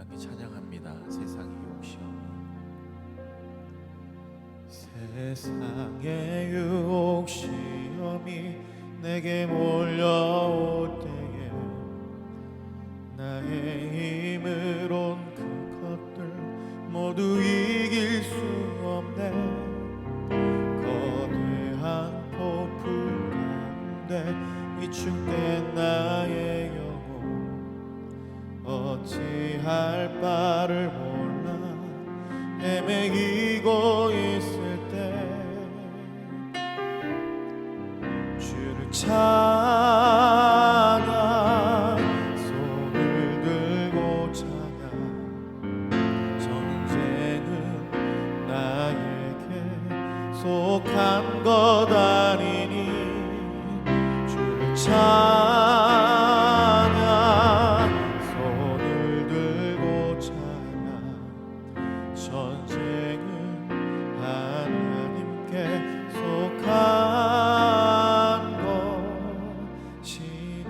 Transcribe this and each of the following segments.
함께 찬양합니다. 세상의 욕심이 세상의 유혹 시험이 내게 몰려올 때에 나의 힘으론 그것들 모두 이길 수 없네. 거대한 폭풍 가운데 위축된 나의 영혼 어찌할 바를 몰라 헤매이고 있을 때 주를 찬양 손을 들고 찬양 전쟁은 나에게 속한 것 아니니 주를 찬양 손을 들고 찬양 전쟁은 하나님께 속한 것이니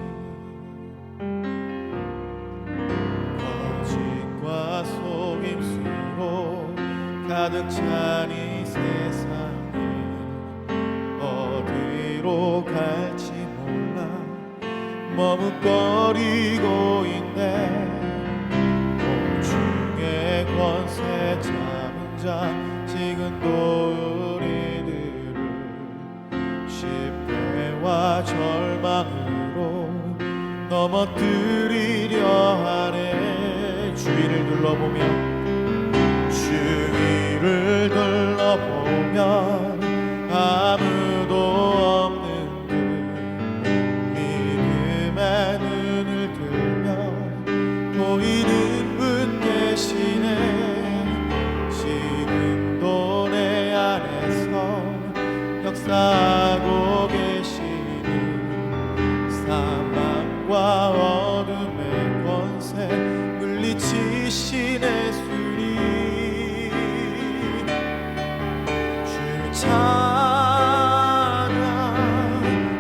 거짓과 속임수로 가득 찬 이 세상에 어디로 갈지 몰라 머뭇거리고 있네. 공중의 권세 잡은 자 지금도 우리들을 실패와 절망으로 넘어뜨리려 하네. 주위를 둘러보면 주위를 둘러보면 아무도 없는 듯 믿음의 눈을 들면 보이는 분 계시네. 지금도 내 안에서 역사하고 계시는 사망과 어둠의 권세 물리치시네. 주님 주를 찬양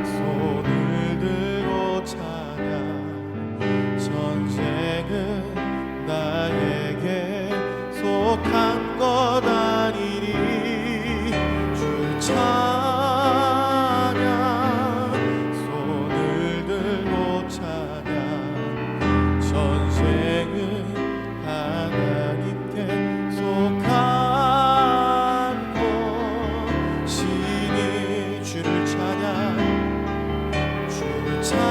손을 들고 찬양 전쟁은 나에게 속한 것 아니니 주를 찬양 손을 들고 찬양 전쟁은 하나님께 속한 것이니 주를 찬양 주를 찬양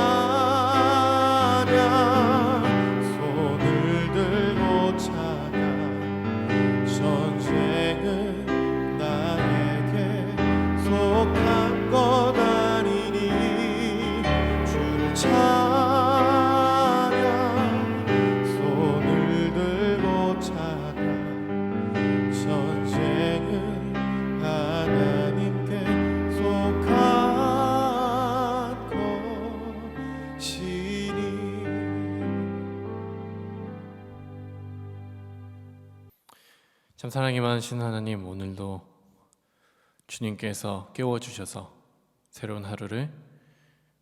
손을 들고 찬양 전쟁은 나에게 속한 것 아니니 주를 찬양 손을 들고 찬양 전쟁은 하나님께 속한 것이니. 참 사랑이 많으신 하나님, 오늘도 주님께서 깨워주셔서 새로운 하루를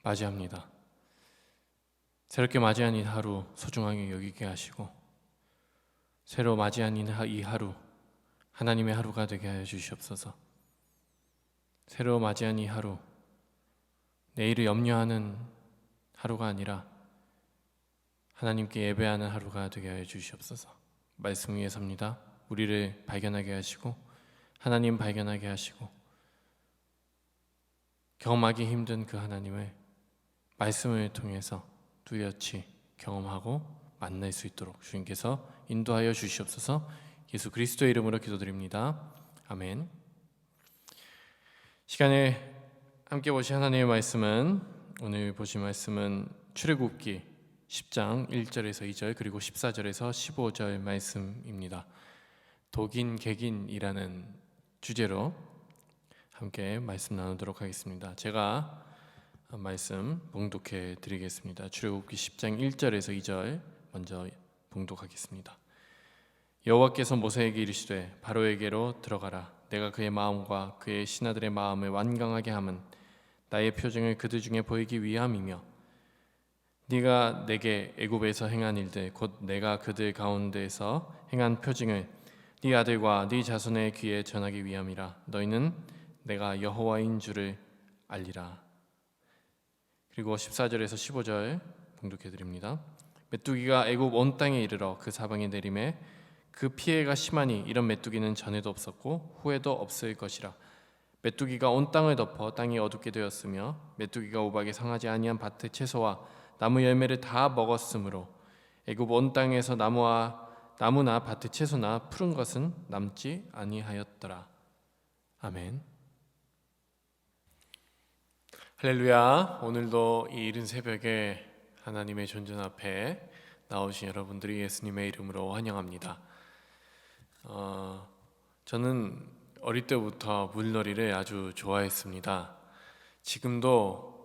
맞이합니다. 새롭게 맞이한 이 하루 소중하게 여기게 하시고 새로 맞이한 이 하루 하나님의 하루가 되게 하여 주시옵소서. 새로 맞이한 이 하루 내일을 염려하는 하루가 아니라 하나님께 예배하는 하루가 되게 하여 주시옵소서. 말씀 위에 섭니다. 우리를 발견하게 하시고 하나님 발견하게 하시고 경험하기 힘든 그 하나님을 말씀을 통해서 뚜렷이 경험하고 만날 수 있도록 주님께서 인도하여 주시옵소서. 예수 그리스도의 이름으로 기도드립니다. 아멘. 시간에 함께 보신 하나님의 말씀은 오늘 보신 말씀은 출애굽기 10장 1절에서 2절 그리고 14절에서 15절 말씀입니다. 독인 객인이라는 주제로 함께 말씀 나누도록 하겠습니다. 제가 말씀 봉독해 드리겠습니다. 출애굽기 10장 1절에서 2절 먼저 봉독하겠습니다. 여호와께서 모세에게 이르시되 바로에게로 들어가라. 내가 그의 마음과 그의 신하들의 마음을 완강하게 함은 나의 표징을 그들 중에 보이기 위함이며 네가 내게 애굽에서 행한 일들 곧 내가 그들 가운데에서 행한 표징을 네 아들과 네 자손의 귀에 전하기 위함이라. 너희는 내가 여호와인 줄을 알리라. 그리고 14절에서 15절 봉독해 드립니다. 메뚜기가 애굽 온 땅에 이르러 그 사방에 내림에 그 피해가 심하니 이런 메뚜기는 전에도 없었고 후에도 없을 것이라. 메뚜기가 온 땅을 덮어 땅이 어둡게 되었으며 메뚜기가 우박에 상하지 아니한 밭의 채소와 나무 열매를 다 먹었으므로 애굽 온 땅에서 나무나 밭의 채소나 푸른 것은 남지 아니하였더라. 아멘. 할렐루야. 오늘도 이 이른 새벽에 하나님의 존전 앞에 나오신 여러분들이 예수님의 이름으로 환영합니다. 저는 어릴 때부터 물놀이를 아주 좋아했습니다. 지금도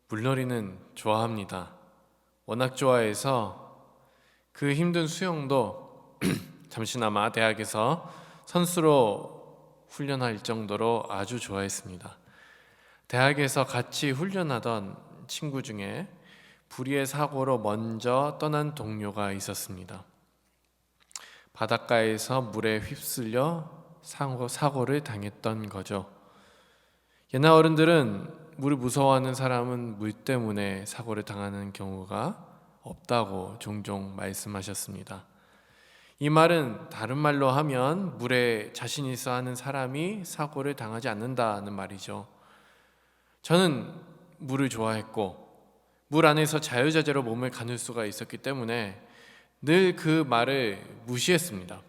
물놀이는 좋아합니다. 워낙 좋아해서 그 힘든 수영도 잠시나마 대학에서 선수로 훈련할 정도로 아주 좋아했습니다. 대학에서 같이 훈련하던 친구 중에 불의의 사고로 먼저 떠난 동료가 있었습니다. 바닷가에서 물에 휩쓸려 사고를 당했던 거죠. 옛날 어른들은 물을 무서워하는 사람은 물 때문에 사고를 당하는 경우가 없다고 종종 말씀하셨습니다. 이 말은 다른 말로 하면 물에 자신 있어 하는 사람이 사고를 당하지 않는다는 말이죠. 저는 물을 좋아했고 물 안에서 자유자재로 몸을 가눌 수가 있었기 때문에 늘 그 말을 무시했습니다.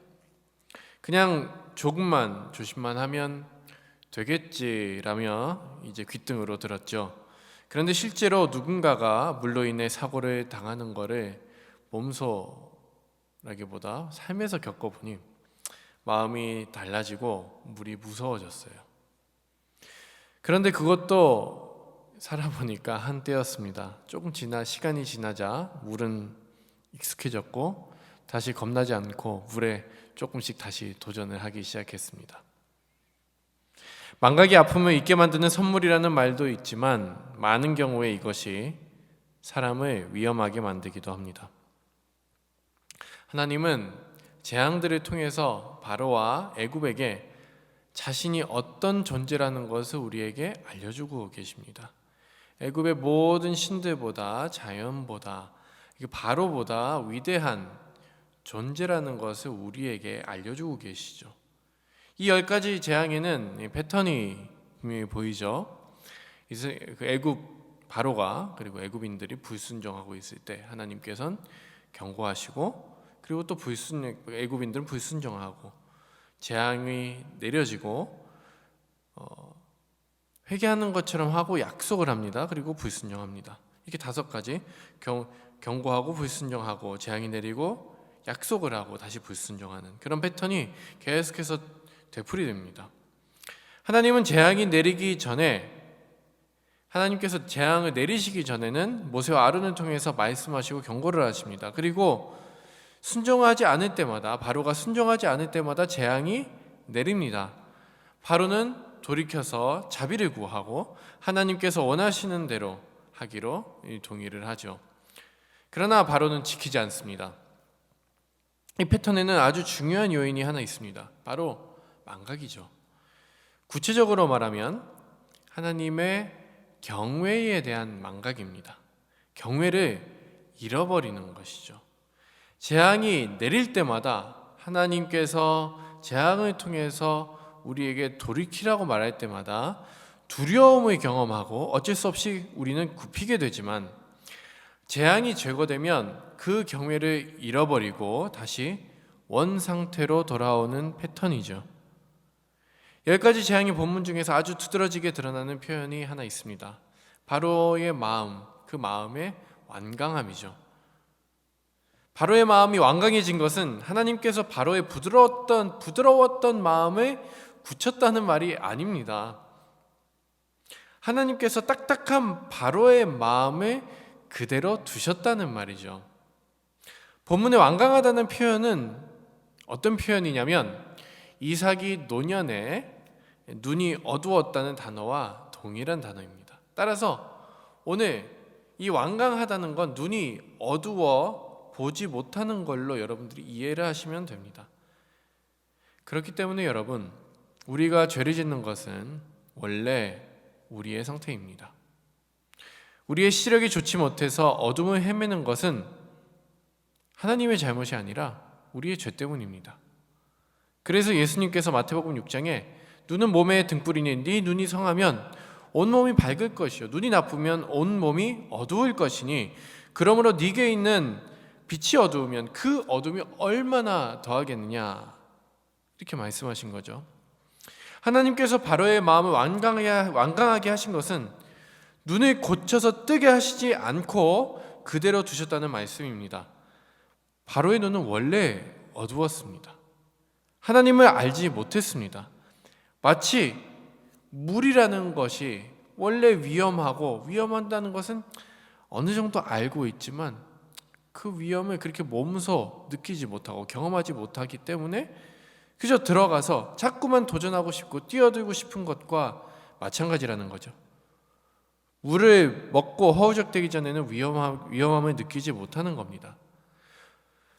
그냥 조금만 조심만 하면 되겠지라며 이제 귓등으로 들었죠. 그런데 실제로 누군가가 물로 인해 사고를 당하는 것을 몸소라기보다 삶에서 겪어보니 마음이 달라지고 물이 무서워졌어요. 그런데 그것도 살아보니까 한때였습니다. 조금 시간이 지나자 물은 익숙해졌고 다시 겁나지 않고 물에 조금씩 다시 도전을 하기 시작했습니다. 망각이 아픔을 잊게 만드는 선물이라는 말도 있지만 많은 경우에 이것이 사람을 위험하게 만들기도 합니다. 하나님은 재앙들을 통해서 바로와 애굽에게 자신이 어떤 존재라는 것을 우리에게 알려주고 계십니다. 애굽의 모든 신들보다 자연보다 바로보다 위대한 존재라는 것을 우리에게 알려주고 계시죠. 이 10가지 재앙에는 패턴이 분명히 보이죠. 그 애굽 바로가 그리고 애굽인들이 불순종하고 있을 때 하나님께서는 경고하시고 그리고 또 애굽인들은 불순종하고 재앙이 내려지고 회개하는 것처럼 하고 약속을 합니다. 그리고 불순종합니다. 이렇게 5가지 경고하고 불순종하고 재앙이 내리고 약속을 하고 다시 불순종하는 그런 패턴이 계속해서 되풀이됩니다. 하나님은 재앙이 내리기 전에 하나님께서 재앙을 내리시기 전에는 모세와 아론을 통해서 말씀하시고 경고를 하십니다. 그리고 순종하지 않을 때마다 바로가 순종하지 않을 때마다 재앙이 내립니다. 바로는 돌이켜서 자비를 구하고 하나님께서 원하시는 대로 하기로 동의를 하죠. 그러나 바로는 지키지 않습니다. 이 패턴에는 아주 중요한 요인이 하나 있습니다. 바로 망각이죠. 구체적으로 말하면 하나님의 경외에 대한 망각입니다. 경외를 잃어버리는 것이죠. 재앙이 내릴 때마다 하나님께서 재앙을 통해서 우리에게 돌이키라고 말할 때마다 두려움을 경험하고 어쩔 수 없이 우리는 굽히게 되지만 재앙이 제거되면 그 경외를 잃어버리고 다시 원상태로 돌아오는 패턴이죠. 10가지 재앙의 본문 중에서 아주 두드러지게 드러나는 표현이 하나 있습니다. 바로의 마음, 그 마음의 완강함이죠. 바로의 마음이 완강해진 것은 하나님께서 바로의 부드러웠던 마음을 굳혔다는 말이 아닙니다. 하나님께서 딱딱한 바로의 마음을 그대로 두셨다는 말이죠. 본문의 완강하다는 표현은 어떤 표현이냐면 이삭이 노년에 눈이 어두웠다는 단어와 동일한 단어입니다. 따라서 오늘 이 완강하다는 건 눈이 어두워 보지 못하는 걸로 여러분들이 이해를 하시면 됩니다. 그렇기 때문에 여러분, 우리가 죄를 짓는 것은 원래 우리의 상태입니다. 우리의 시력이 좋지 못해서 어둠을 헤매는 것은 하나님의 잘못이 아니라 우리의 죄 때문입니다. 그래서 예수님께서 마태복음 6장에 눈은 몸의 등불이니 네 눈이 성하면 온몸이 밝을 것이요 눈이 나쁘면 온몸이 어두울 것이니 그러므로 네게 있는 빛이 어두우면 그 어둠이 얼마나 더하겠느냐, 이렇게 말씀하신 거죠. 하나님께서 바로의 마음을 완강하게 하신 것은 눈을 고쳐서 뜨게 하시지 않고 그대로 두셨다는 말씀입니다. 바로의 눈은 원래 어두웠습니다. 하나님을 알지 못했습니다. 마치 물이라는 것이 원래 위험하고 위험한다는 것은 어느 정도 알고 있지만 그 위험을 그렇게 몸소 느끼지 못하고 경험하지 못하기 때문에 그저 들어가서 자꾸만 도전하고 싶고 뛰어들고 싶은 것과 마찬가지라는 거죠. 물을 먹고 허우적대기 전에는 위험함을 느끼지 못하는 겁니다.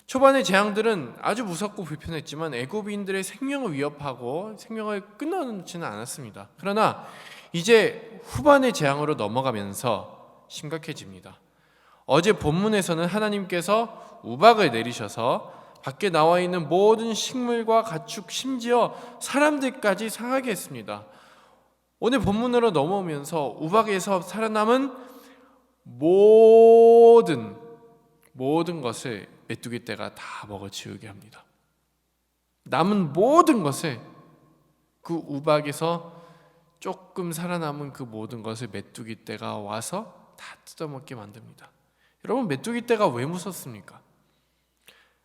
초반의 재앙들은 아주 무섭고 불편했지만 애굽인들의 생명을 위협하고 생명을 끊어놓지는 않았습니다. 그러나 이제 후반의 재앙으로 넘어가면서 심각해집니다. 어제 본문에서는 하나님께서 우박을 내리셔서 밖에 나와 있는 모든 식물과 가축, 심지어 사람들까지 상하게 했습니다. 오늘 본문으로 넘어오면서 우박에서 살아남은 모든 것을 메뚜기 떼가 다 먹어치우게 합니다. 남은 모든 것을 그 우박에서 조금 살아남은 그 모든 것을 메뚜기 떼가 와서 다 뜯어먹게 만듭니다. 여러분, 메뚜기 떼가 왜 무섭습니까?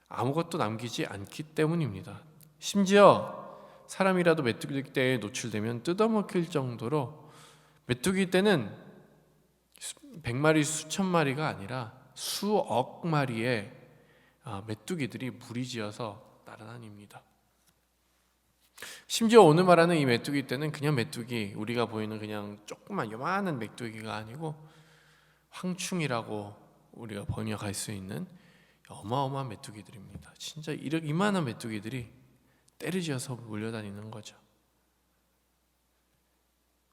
아무것도 남기지 않기 때문입니다. 심지어 사람이라도 메뚜기 떼에 노출되면 뜯어먹힐 정도로 메뚜기 떼는 100마리, 수천 마리가 아니라 수억 마리의 메뚜기들이 무리지어서 날아다닙니다. 심지어 오늘 말하는 이 메뚜기 떼는 그냥 메뚜기, 우리가 보이는 그냥 조그만 요만한 메뚜기가 아니고 황충이라고 우리가 번역할 수 있는 어마어마한 메뚜기들입니다. 진짜 이만한 메뚜기들이 때려지어서 몰려다니는 거죠.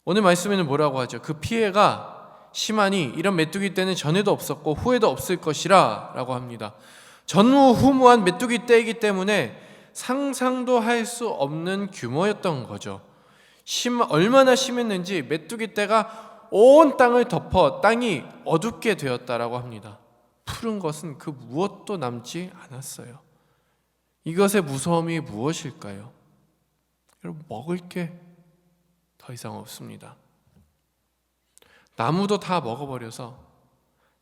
오늘 말씀에는 뭐라고 하죠? 그 피해가 심하니 이런 메뚜기 떼는 전에도 없었고 후에도 없을 것이라 라고 합니다. 전무후무한 메뚜기 떼이기 때문에 상상도 할 수 없는 규모였던 거죠. 얼마나 심했는지 메뚜기 떼가 온 땅을 덮어 땅이 어둡게 되었다라고 합니다. 푸른 것은 그 무엇도 남지 않았어요. 이것의 무서움이 무엇일까요? 여러분, 먹을 게 더 이상 없습니다. 나무도 다 먹어버려서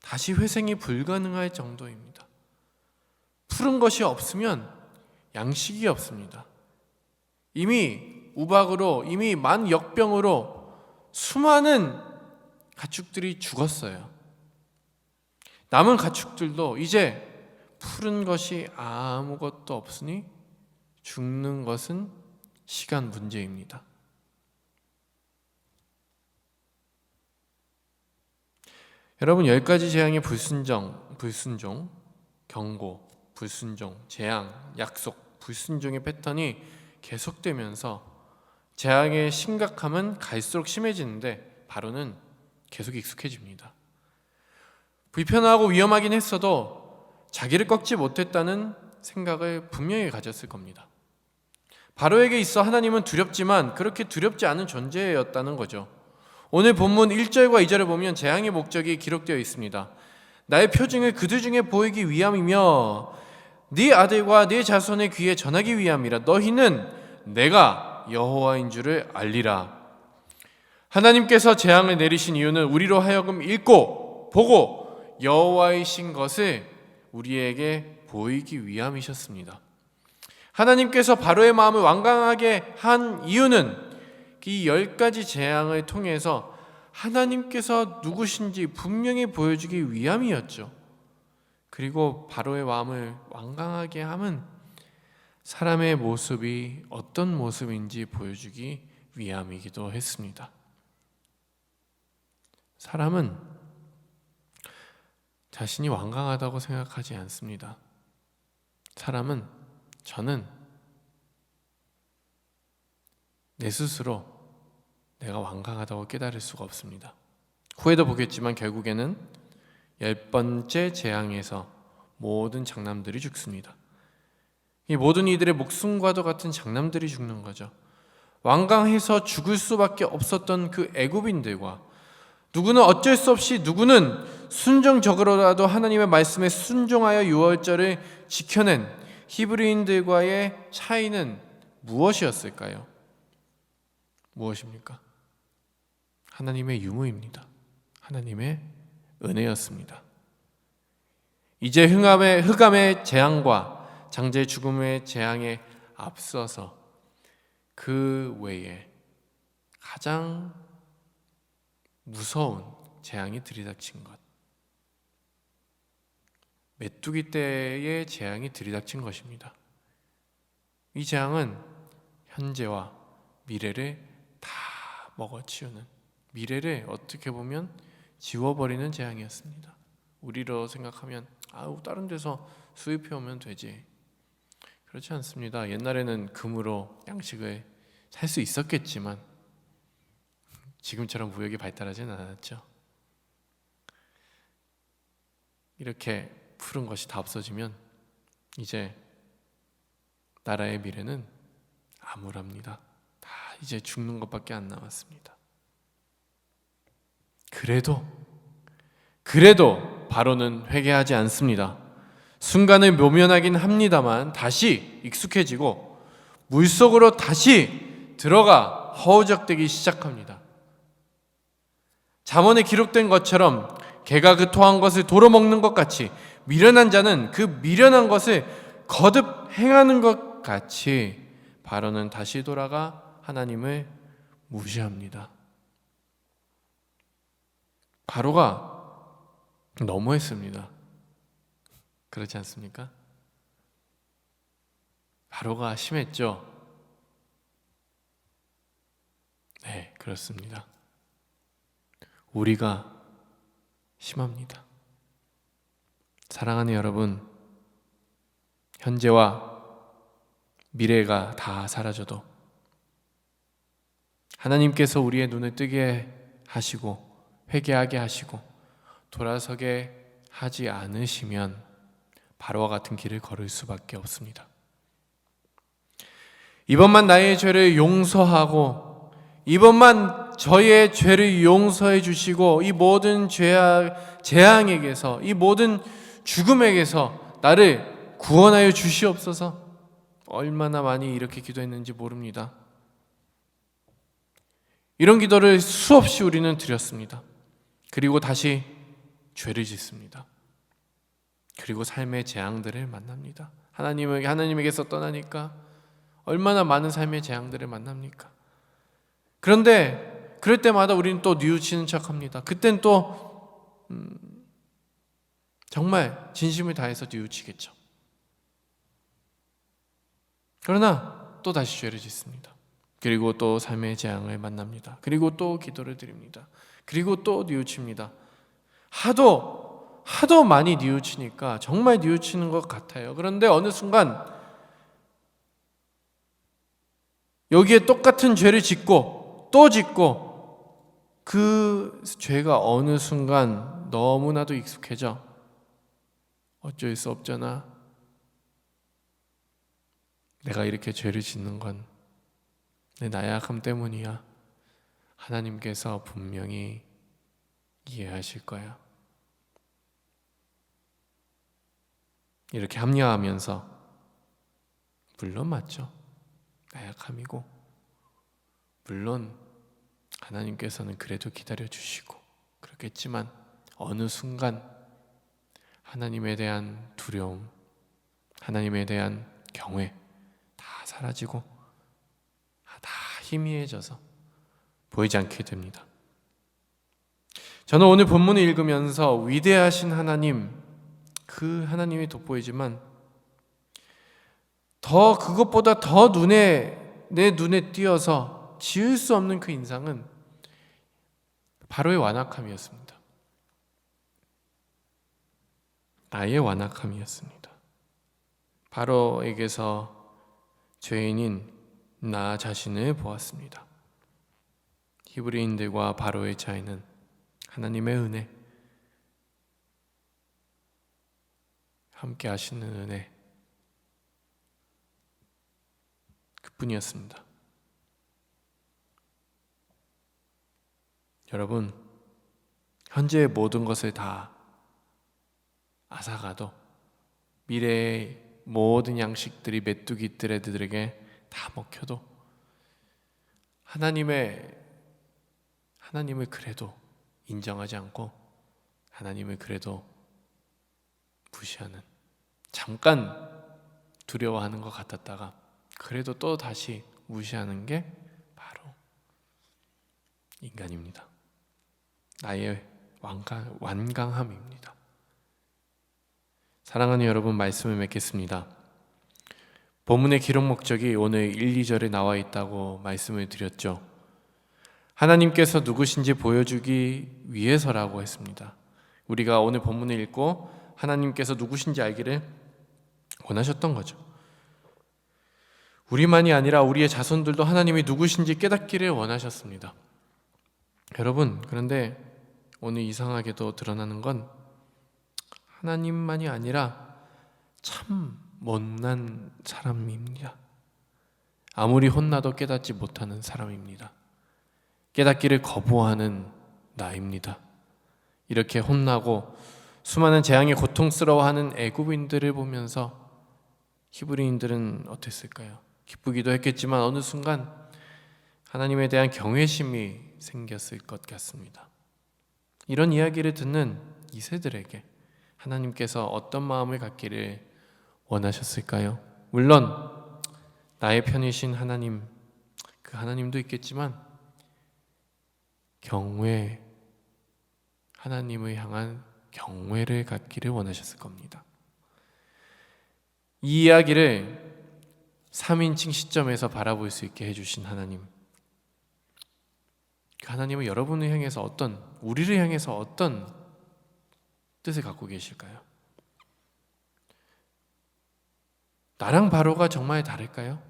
다시 회생이 불가능할 정도입니다. 푸른 것이 없으면 양식이 없습니다. 이미 우박으로, 이미 만역병으로 수많은 가축들이 죽었어요. 남은 가축들도 이제 푸른 것이 아무것도 없으니 죽는 것은 시간 문제입니다. 여러분, 10가지 재앙의 불순종, 경고, 불순종, 재앙, 약속, 불순종의 패턴이 계속되면서 재앙의 심각함은 갈수록 심해지는데 바로는 계속 익숙해집니다. 불편하고 위험하긴 했어도 자기를 꺾지 못했다는 생각을 분명히 가졌을 겁니다. 바로에게 있어 하나님은 두렵지만 그렇게 두렵지 않은 존재였다는 거죠. 오늘 본문 1절과 2절을 보면 재앙의 목적이 기록되어 있습니다. 나의 표징을 그들 중에 보이기 위함이며 네 아들과 네 자손의 귀에 전하기 위함이라. 너희는 내가 여호와인 줄을 알리라. 하나님께서 재앙을 내리신 이유는 우리로 하여금 읽고 보고 여호와이신 것을 우리에게 보이기 위함이셨습니다. 하나님께서 바로의 마음을 완강하게 한 이유는 이 10가지 재앙을 통해서 하나님께서 누구신지 분명히 보여주기 위함이었죠. 그리고 바로의 마음을 완강하게 함은 사람의 모습이 어떤 모습인지 보여주기 위함이기도 했습니다. 사람은 자신이 완강하다고 생각하지 않습니다. 저는 내 스스로 내가 완강하다고 깨달을 수가 없습니다. 후에도 보겠지만 결국에는 10번째 재앙에서 모든 장남들이 죽습니다. 이 모든 이들의 목숨과도 같은 장남들이 죽는 거죠. 완강해서 죽을 수밖에 없었던 그 애굽인들과 누구는 어쩔 수 없이 누구는 순종적으로라도 하나님의 말씀에 순종하여 유월절을 지켜낸 히브리인들과의 차이는 무엇이었을까요? 무엇입니까? 하나님의 유무입니다. 하나님의 은혜였습니다. 이제 흑암의 재앙과 장자의 죽음의 재앙에 앞서서 그 외에 가장 무서운 재앙이 들이닥친 것, 메뚜기 떼의 재앙이 들이닥친 것입니다. 이 재앙은 현재와 미래를 다 먹어치우는, 미래를 어떻게 보면 지워버리는 재앙이었습니다. 우리로 생각하면 다른 데서 수입해 오면 되지. 그렇지 않습니다. 옛날에는 금으로 양식을 살 수 있었겠지만 지금처럼 무역이 발달하지는 않았죠. 이렇게 푸른 것이 다 없어지면 이제 나라의 미래는 암울합니다. 다 이제 죽는 것밖에 안 남았습니다. 그래도 바로는 회개하지 않습니다. 순간을 모면하긴 합니다만 다시 익숙해지고 물속으로 다시 들어가 허우적대기 시작합니다. 잠언에 기록된 것처럼 개가 그 토한 것을 도로 먹는 것 같이 미련한 자는 그 미련한 것을 거듭 행하는 것 같이 바로는 다시 돌아가 하나님을 무시합니다. 바로가 너무했습니다. 그렇지 않습니까? 바로가 심했죠. 네, 그렇습니다. 우리가 심합니다. 사랑하는 여러분, 현재와 미래가 다 사라져도 하나님께서 우리의 눈을 뜨게 하시고 회개하게 하시고 돌아서게 하지 않으시면 바로와 같은 길을 걸을 수밖에 없습니다. 이번만 나의 죄를 용서하고 이번만 저의 죄를 용서해 주시고 이 모든 재앙에게서 이 모든 죽음에게서 나를 구원하여 주시옵소서. 얼마나 많이 이렇게 기도했는지 모릅니다. 이런 기도를 수없이 우리는 드렸습니다. 그리고 다시 죄를 짓습니다. 그리고 삶의 재앙들을 만납니다. 하나님에게서 떠나니까 얼마나 많은 삶의 재앙들을 만납니까? 그런데 그럴 때마다 우리는 또 뉘우치는 척합니다. 그땐 또 정말 진심을 다해서 뉘우치겠죠. 그러나 또 다시 죄를 짓습니다. 그리고 또 삶의 재앙을 만납니다. 그리고 또 기도를 드립니다. 그리고 또 뉘우칩니다. 하도 많이 뉘우치니까 정말 뉘우치는 것 같아요. 그런데 어느 순간 여기에 똑같은 죄를 짓고 또 짓고 그 죄가 어느 순간 너무나도 익숙해져 어쩔 수 없잖아. 내가 이렇게 죄를 짓는 건 내 나약함 때문이야. 하나님께서 분명히 이해하실 거야. 이렇게 합리화하면서 물론 맞죠. 나약함이고 물론 하나님께서는 그래도 기다려주시고 그렇겠지만 어느 순간 하나님에 대한 두려움, 하나님에 대한 경외 다 사라지고 다 희미해져서 보이지 않게 됩니다. 저는 오늘 본문을 읽으면서 위대하신 하나님, 그 하나님이 돋보이지만 그것보다 더 내 눈에 띄어서 지울 수 없는 그 인상은 바로의 완악함이었습니다. 나의 완악함이었습니다. 바로에게서 죄인인 나 자신을 보았습니다. 히브리인들과 바로의 차이는 하나님의 은혜, 함께 하시는 은혜, 그뿐이었습니다. 여러분, 현재의 모든 것을 다 앗아가도 미래의 모든 양식들이 메뚜기들에게 다 먹혀도 하나님을 그래도 인정하지 않고 하나님을 그래도 무시하는, 잠깐 두려워하는 것 같았다가 그래도 또 다시 무시하는 게 바로 인간입니다. 나의 완강함입니다. 사랑하는 여러분, 말씀을 맺겠습니다. 본문의 기록 목적이 오늘 1, 2절에 나와 있다고 말씀을 드렸죠. 하나님께서 누구신지 보여주기 위해서라고 했습니다. 우리가 오늘 본문을 읽고 하나님께서 누구신지 알기를 원하셨던 거죠. 우리만이 아니라 우리의 자손들도 하나님이 누구신지 깨닫기를 원하셨습니다. 여러분, 그런데 오늘 이상하게도 드러나는 건 하나님만이 아니라 참 못난 사람입니다. 아무리 혼나도 깨닫지 못하는 사람입니다. 깨닫기를 거부하는 나입니다. 이렇게 혼나고 수많은 재앙에 고통스러워하는 애굽인들을 보면서 히브리인들은 어땠을까요? 기쁘기도 했겠지만 어느 순간 하나님에 대한 경외심이 생겼을 것 같습니다. 이런 이야기를 듣는 이세들에게 하나님께서 어떤 마음을 갖기를 원하셨을까요? 물론 나의 편이신 하나님, 그 하나님도 있겠지만 하나님을 향한 경외를 갖기를 원하셨을 겁니다. 이 이야기를 3인칭 시점에서 바라볼 수 있게 해주신 하나님, 그 하나님은 여러분을 향해서 우리를 향해서 어떤 뜻을 갖고 계실까요? 나랑 바로가 정말 다를까요?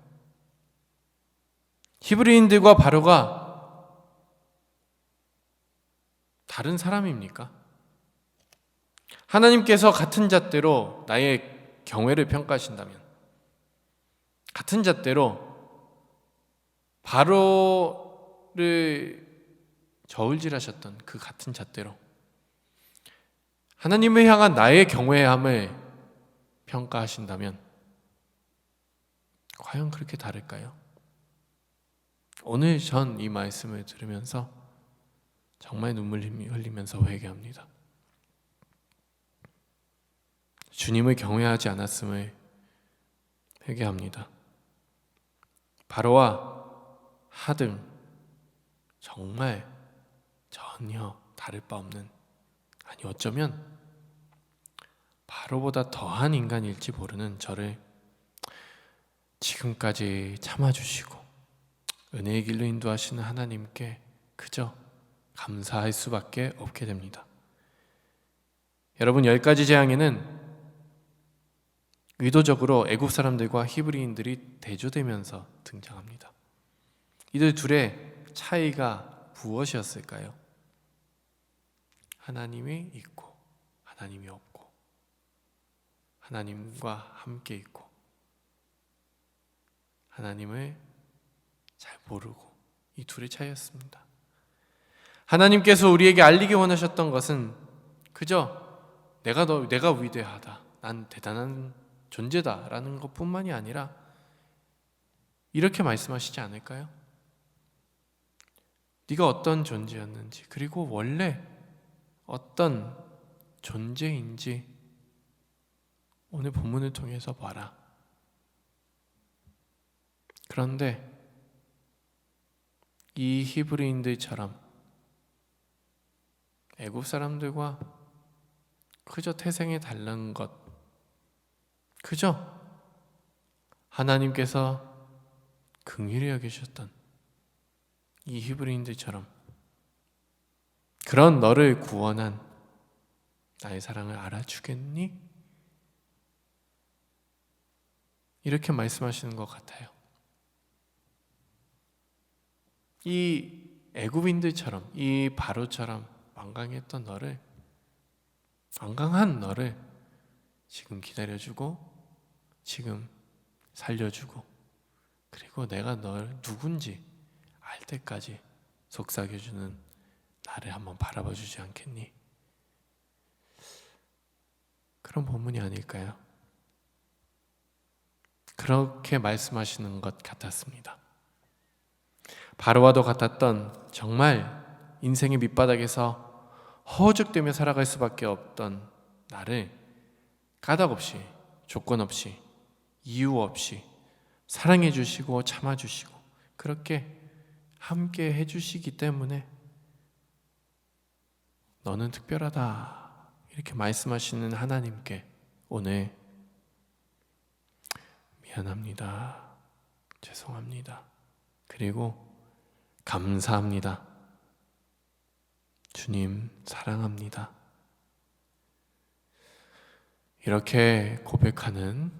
히브리인들과 바로가 다른 사람입니까? 하나님께서 같은 잣대로 나의 경외를 평가하신다면, 같은 잣대로 바로를 저울질하셨던 그 같은 잣대로 하나님을 향한 나의 경외함을 평가하신다면 과연 그렇게 다를까요? 오늘 전 이 말씀을 들으면서 정말 눈물 흘리면서 회개합니다. 주님을 경외하지 않았음을 회개합니다. 바로와 하등 정말 전혀 다를 바 없는, 아니 어쩌면 바로보다 더한 인간일지 모르는 저를 지금까지 참아주시고 은혜의 길로 인도하시는 하나님께 그저 감사할 수밖에 없게 됩니다. 여러분, 10가지 재앙에는 의도적으로 애굽 사람들과 히브리인들이 대조되면서 등장합니다. 이들 둘의 차이가 무엇이었을까요? 하나님이 있고 하나님이 없고, 하나님과 함께 있고 하나님을 잘 모르고, 이 둘의 차이였습니다. 하나님께서 우리에게 알리기 원하셨던 것은 그저 내가 위대하다, 난 대단한 존재다라는 것뿐만이 아니라 이렇게 말씀하시지 않을까요? 네가 어떤 존재였는지, 그리고 원래 어떤 존재인지 오늘 본문을 통해서 봐라. 그런데 이 히브리인들처럼 애굽 사람들과 그저 태생에 다른 것, 그저 하나님께서 긍휼히 여기셨던 이 히브리인들처럼 그런 너를 구원한 나의 사랑을 알아주겠니? 이렇게 말씀하시는 것 같아요. 이 애굽인들처럼, 이 바로처럼 완강했던 너를, 완강한 너를 지금 기다려주고, 지금 살려주고, 그리고 내가 널 누군지 알 때까지 속삭여주는 나를 한번 바라봐 주지 않겠니? 그런 본문이 아닐까요? 그렇게 말씀하시는 것 같았습니다. 바로와도 같았던, 정말 인생의 밑바닥에서 허우적대며 살아갈 수밖에 없던 나를 까닭 없이, 조건 없이, 이유 없이 사랑해 주시고 참아 주시고 그렇게 함께 해 주시기 때문에 너는 특별하다, 이렇게 말씀하시는 하나님께 오늘 미안합니다, 죄송합니다, 그리고 감사합니다, 주님 사랑합니다, 이렇게 고백하는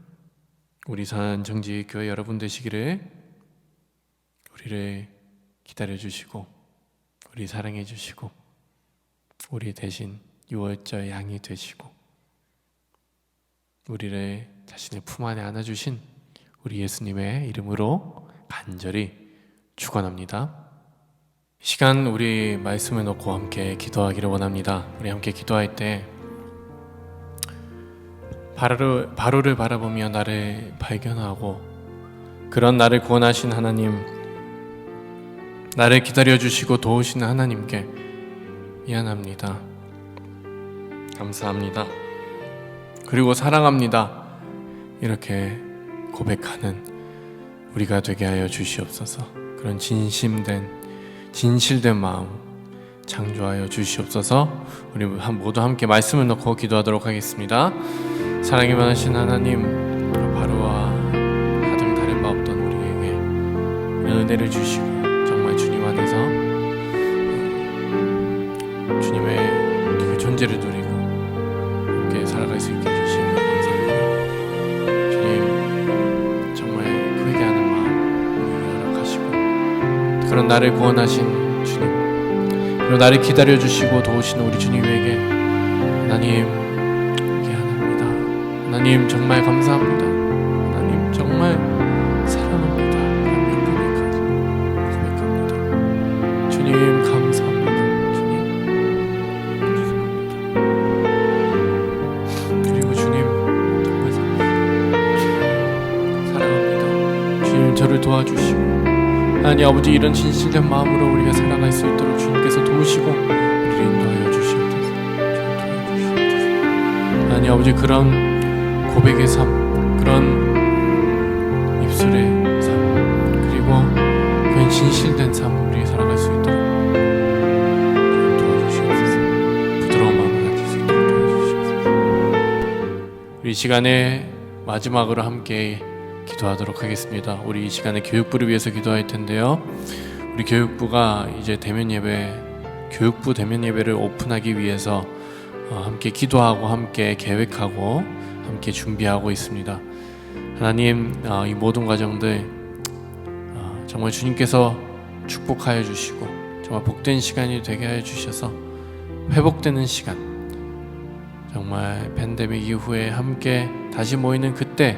우리 산정지교회 여러분 되시기를, 우리를 기다려주시고 우리 사랑해 주시고 우리 대신 유월절 양이 되시고 우리를 자신의 품 안에 안아주신 우리 예수님의 이름으로 간절히 축원합니다. 이 시간 우리 말씀을 놓고 함께 기도하기를 원합니다. 우리 함께 기도할 때 바로를 바라보며 나를 발견하고 그런 나를 구원하신 하나님, 나를 기다려주시고 도우시는 하나님께 미안합니다, 감사합니다, 그리고 사랑합니다, 이렇게 고백하는 우리가 되게 하여 주시옵소서. 그런 진실된 마음 창조하여 주시옵소서. 우리 모두 함께 말씀을 놓고 기도하도록 하겠습니다. 사랑이 많으신 하나님, 바로와 가장 다른 바 없던 우리에게 이런 은혜를 주시고 정말 주님 안에서 주님의 그 존재를 누리고 함께 살아갈 수 있게 해주시는 감사합니다. 주님, 정말 그 회개하는 마음 우리에게 허락하시고 그런 나를 구원하신 주님, 그리고 나를 기다려주시고 도우시는 우리 주님에게 하나님 하나님 정말 감사합니다, 하나님 정말 사랑합니다, 하나님 고백합니다. 주님 감사합니다, 주님 감사합니다. 그리고 주님 정말 사랑합니다. 주님 저를 도와주시고 하나님 아버지 이런 진실된 마음으로 우리가 살아갈 수 있도록 주님께서 도우시고 우리를 인도하여 주시옵소서. 하나님 아버지 그런 고백의 삶, 그런 입술의 삶, 그리고 그런 진실된 삶 우리 살아갈 수 있도록 도와주시옵소서. 부드러운 마음을 가질 수 있도록 도와주시옵소서. 우리 이 시간에 마지막으로 함께 기도하도록 하겠습니다. 우리 이 시간에 교육부를 위해서 기도할 텐데요, 우리 교육부가 이제 교육부 대면 예배를 오픈하기 위해서 함께 기도하고 함께 계획하고 함께 준비하고 있습니다. 하나님, 이 모든 과정들 정말 주님께서 축복하여 주시고 정말 복된 시간이 되게 하여 주셔서 회복되는 시간, 정말 팬데믹 이후에 함께 다시 모이는 그때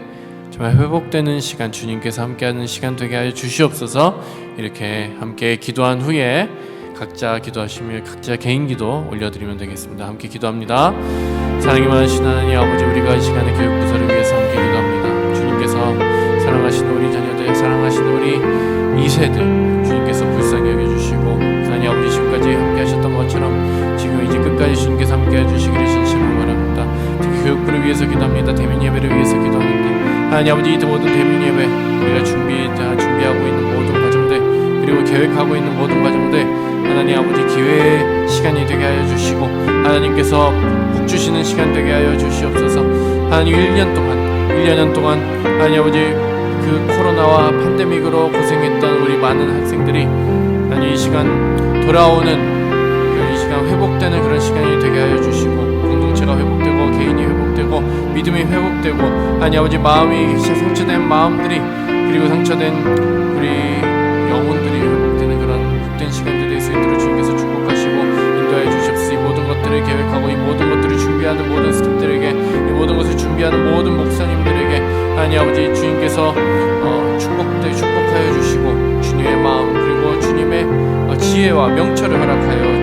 정말 회복되는 시간, 주님께서 함께하는 시간 되게 하여 주시옵소서. 이렇게 함께 기도한 후에 각자 기도하시며 각자 개인 기도 올려드리면 되겠습니다. 함께 기도합니다. 사랑이 많으신 하나님 아버지, 우리가 이 시간에 교육부서를 위해서 함께 기도합니다. 주님께서 사랑하시는 우리 자녀들, 사랑하시는 우리 2세들 주님께서 불쌍히 여겨주시고 하나님 아버지 지금까지 함께 하셨던 것처럼 지금 이제 끝까지 주님께서 함께 해주시기를 진심으로 바랍니다. 특히 교육부를 위해서 기도합니다. 대면 예배를 위해서 기도하는데 하나님 아버지 이 모든 대면 예배 우리가 준비하고 있는 모든 과정들, 그리고 계획하고 있는 모든 과정들 하나님 아버지 기회의 시간이 되게 하여 주시고 하나님께서 복 주시는 시간 되게 하여 주시옵소서. 하나님 1년 동안 하나님 아버지 그 코로나와 팬데믹으로 고생했던 우리 많은 학생들이 하나님 이 시간 돌아오는 이 시간 회복되는 그런 시간이 되게 하여 주시고 공동체가 회복되고 개인이 회복되고 회복되고 믿음이 회복되고 하나님 아버지 마음이 상처된 마음들이 그리고 상처된 우리 영혼들이 회복되는 그런 복된 시간들이 될 수 있도록 주님께서 축복하시고 인도하여 주십시오. 이 모든 것들을 계획하고 이 모든 것들을 준비하는 모든 스태프들에게 이 모든 것을 준비하는 모든 목사님들에게 하나님 아버지 주님께서 축복하여 주시고 주님의 마음 그리고 주님의 지혜와 명철을 허락하여